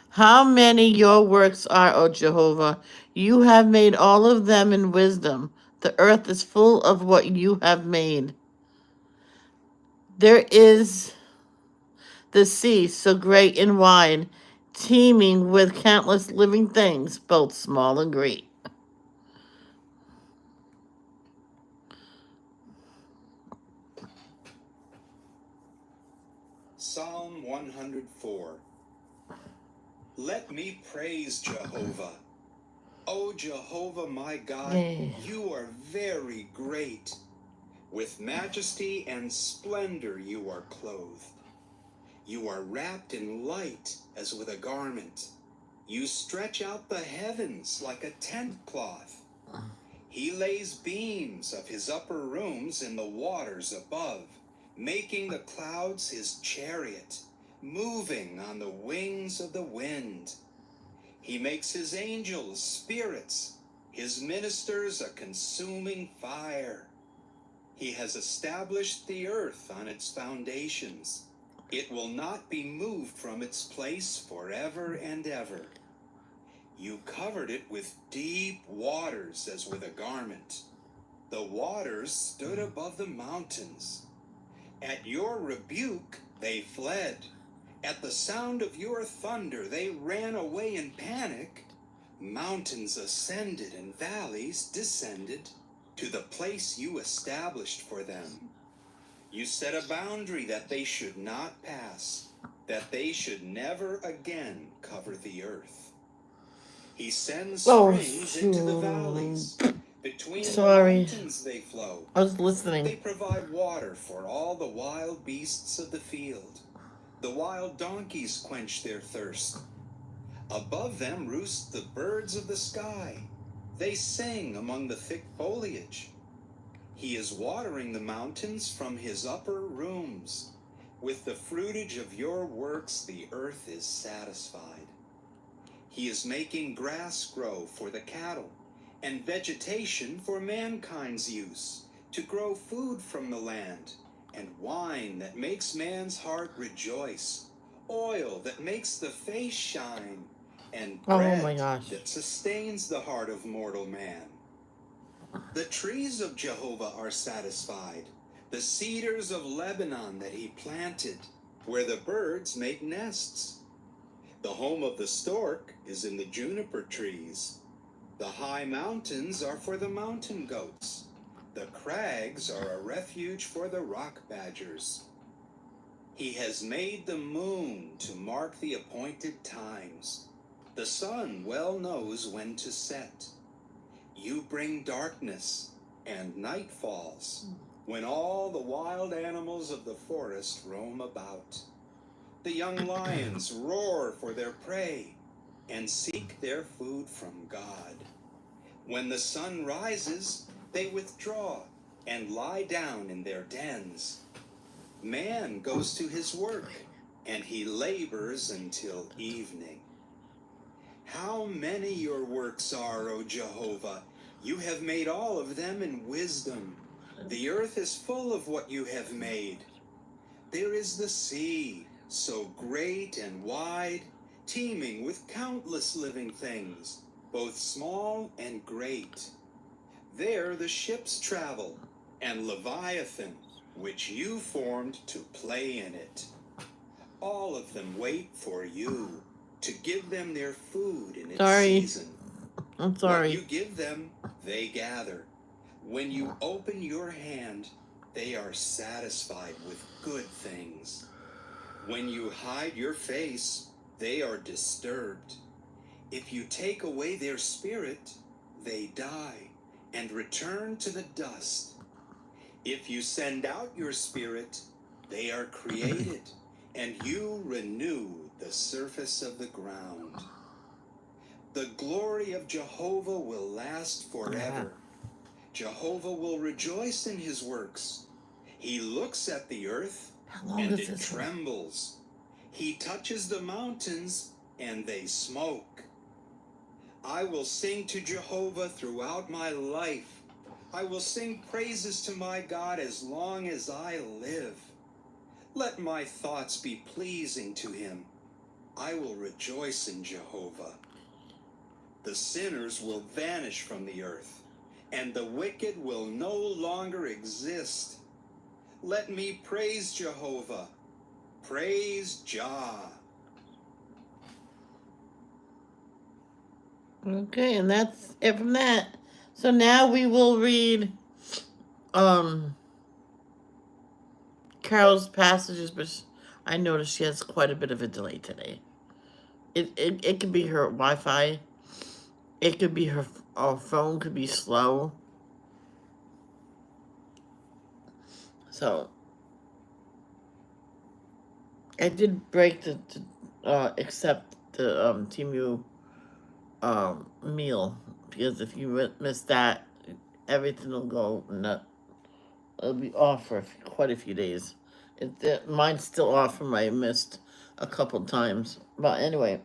How many your works are, O Jehovah? You have made all of them in wisdom. The earth is full of what you have made. There is the sea, so great and wide, teeming with countless living things, both small and great. Psalm 104. Let me praise Jehovah. O Jehovah my God, you are very great. With majesty and splendor you are clothed. You are wrapped in light as with a garment. You stretch out the heavens like a tent cloth. He lays beams of his upper rooms in the waters above, making the clouds his chariot, moving on the wings of the wind. He makes his angels spirits, his ministers a consuming fire. He has established the earth on its foundations. It will not be moved from its place forever and ever. You covered it with deep waters as with a garment. The waters stood above the mountains. At your rebuke they fled. At the sound of your thunder they ran away in panic. Mountains ascended and valleys descended to the place you established for them. You set a boundary that they should not pass, that they should never again cover the earth. He sends springs into the valleys. Between the mountains they flow. I was listening. They provide water for all the wild beasts of the field. The wild donkeys quench their thirst. Above them roost the birds of the sky. They sing among the thick foliage. He is watering the mountains from his upper rooms. With the fruitage of your works the earth is satisfied. He is making grass grow for the cattle, and vegetation for mankind's use, to grow food from the land, and wine that makes man's heart rejoice, oil that makes the face shine, and Oh bread my gosh. that sustains the heart of mortal man. The trees of Jehovah are satisfied, the cedars of Lebanon that he planted, where the birds make nests. The home of the stork is in the juniper trees. The high mountains are for the mountain goats. The crags are a refuge for the rock badgers. He has made the moon to mark the appointed times. The sun well knows when to set. You bring darkness, and night falls, when all the wild animals of the forest roam about. The young lions roar for their prey and seek their food from God. When the sun rises, they withdraw and lie down in their dens. Man goes to his work, and he labors until evening. How many your works are, O Jehovah! You have made all of them in wisdom. The earth is full of what you have made. There is the sea, so great and wide, teeming with countless living things, both small and great. There the ships travel, and Leviathan, which you formed to play in it. All of them wait for you, to give them their food in its season. I'm sorry. What you give them, they gather. When you open your hand, they are satisfied with good things. When you hide your face, they are disturbed. If you take away their spirit, they die and return to the dust. If you send out your spirit, they are created, and you renew the surface of the ground. The glory of Jehovah will last forever. Jehovah will rejoice in his works. He looks at the earth, and it trembles. He touches the mountains, and they smoke. I will sing to Jehovah throughout my life. I will sing praises to my God as long as I live. Let my thoughts be pleasing to him. I will rejoice in Jehovah. The sinners will vanish from the earth, and the wicked will no longer exist. Let me praise Jehovah. Praise Jah. Okay, and that's it from that. So now we will read Carol's passages, but I noticed she has quite a bit of a delay today. It could be her Wi-Fi. It could be her phone could be slow. So I did break the accept the Temu meal, because if you miss that, everything will go nut. It'll be off for quite a few days. Mine's still off from I missed a couple times. But anyway,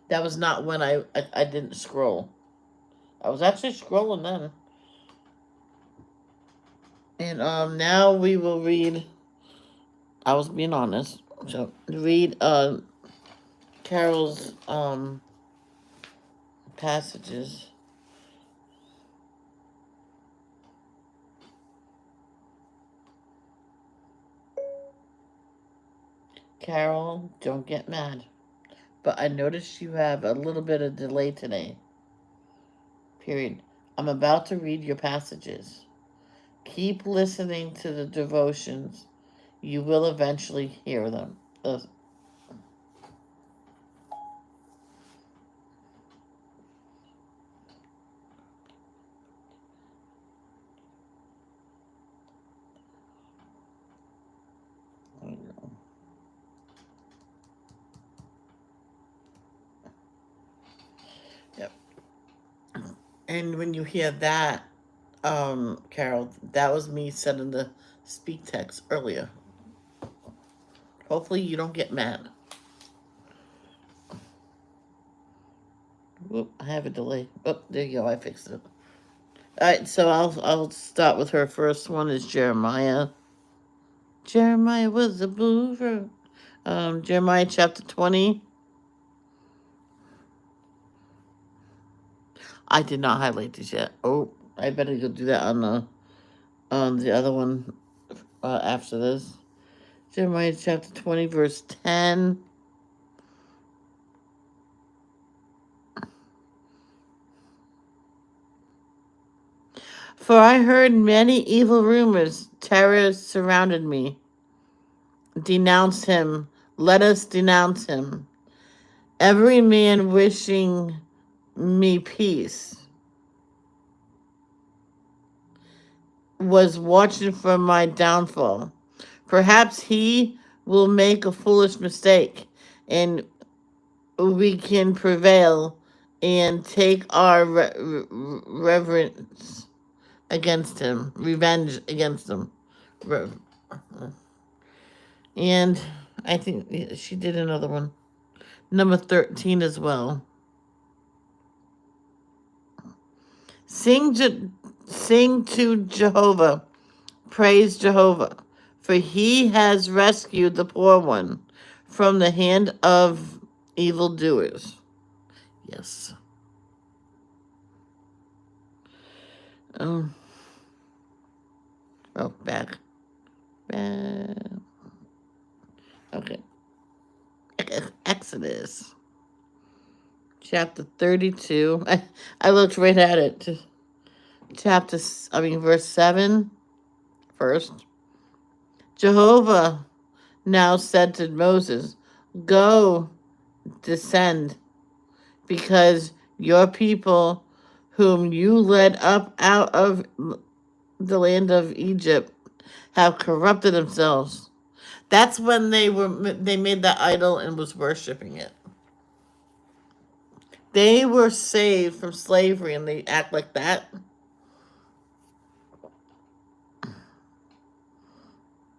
that was not when I didn't scroll. I was actually scrolling then. And now we will read. I was being honest. So read Carol's passages. Carol, don't get mad. But I noticed you have a little bit of delay today. Period. I'm about to read your passages. Keep listening to the devotions. You will eventually hear them. Yep. And when you hear that, Carol, that was me sending the speak text earlier. Hopefully you don't get mad. Whoop, I have a delay. Oh, there you go. I fixed it. All right, so I'll start with her. First one is Jeremiah. Jeremiah was a mover Jeremiah chapter 20. I did not highlight this yet. Oh, I better go do that on the other one after this. Jeremiah chapter 20, verse 10. For I heard many evil rumors. Terror surrounded me. Denounce him. Let us denounce him. Every man wishing me peace was watching for my downfall. Perhaps he will make a foolish mistake, and we can prevail and take our reverence against him, revenge against him. And I think she did another one. Number 13 as well. Sing to Jehovah. Praise Jehovah. For he has rescued the poor one from the hand of evildoers. Yes. Oh, back. Okay. Exodus. Chapter 32. I looked right at it. Verse 7 first. Jehovah now said to Moses, go, descend, because your people whom you led up out of the land of Egypt have corrupted themselves. That's when they made that idol and was worshiping it. They were saved from slavery and they act like that.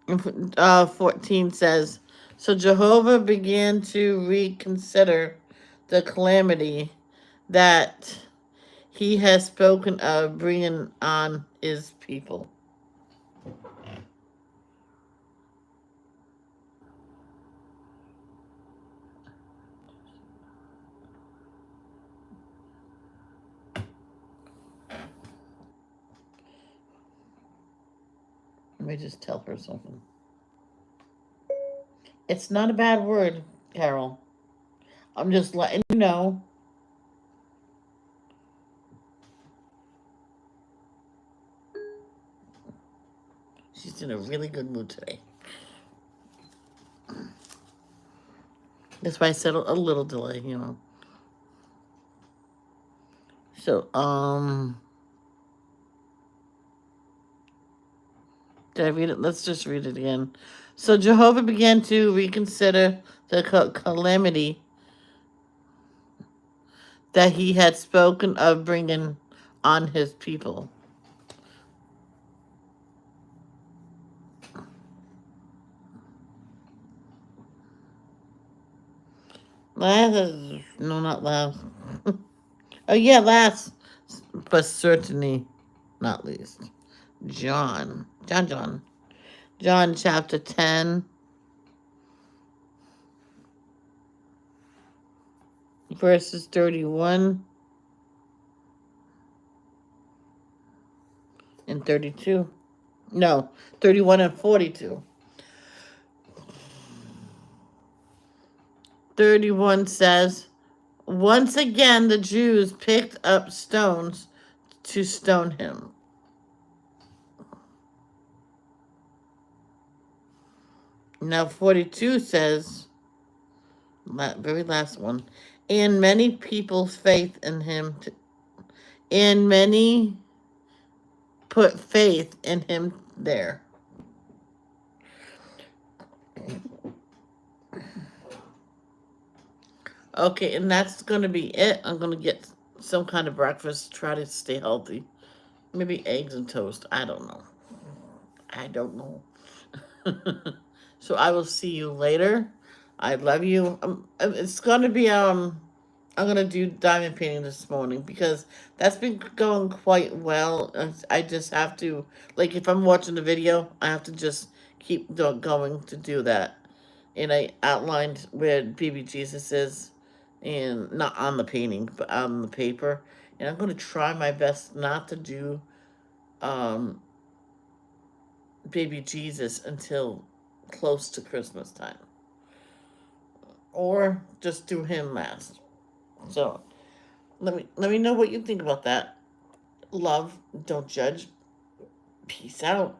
14 says, so Jehovah began to reconsider the calamity that he has spoken of bringing on his people. Let me just tell her something. It's not a bad word, Carol. I'm just letting you know. She's in a really good mood today. That's why I said a little delay, So, did I read it? Let's just read it again. So Jehovah began to reconsider the calamity that he had spoken of bringing on his people. No, not last. Oh yeah, last, but certainly not least. John chapter 10, verses 31 and 32. No, 31 and 42. 31 says, once again the Jews picked up stones to stone him. Now 42 says, very last one, and many people's faith in him, and many put faith in him there. Okay, and that's going to be it. I'm going to get some kind of breakfast, try to stay healthy. Maybe eggs and toast. I don't know. So I will see you later. I love you. It's going to be, I'm going to do diamond painting this morning because that's been going quite well. I just have to, like, if I'm watching the video, I have to just keep going to do that. and I outlined where baby Jesus is, and not on the painting, but on the paper. And I'm going to try my best not to do um, baby Jesus until close to Christmas time, or just do him last. So let me know what you think about that. Love, don't judge. Peace out.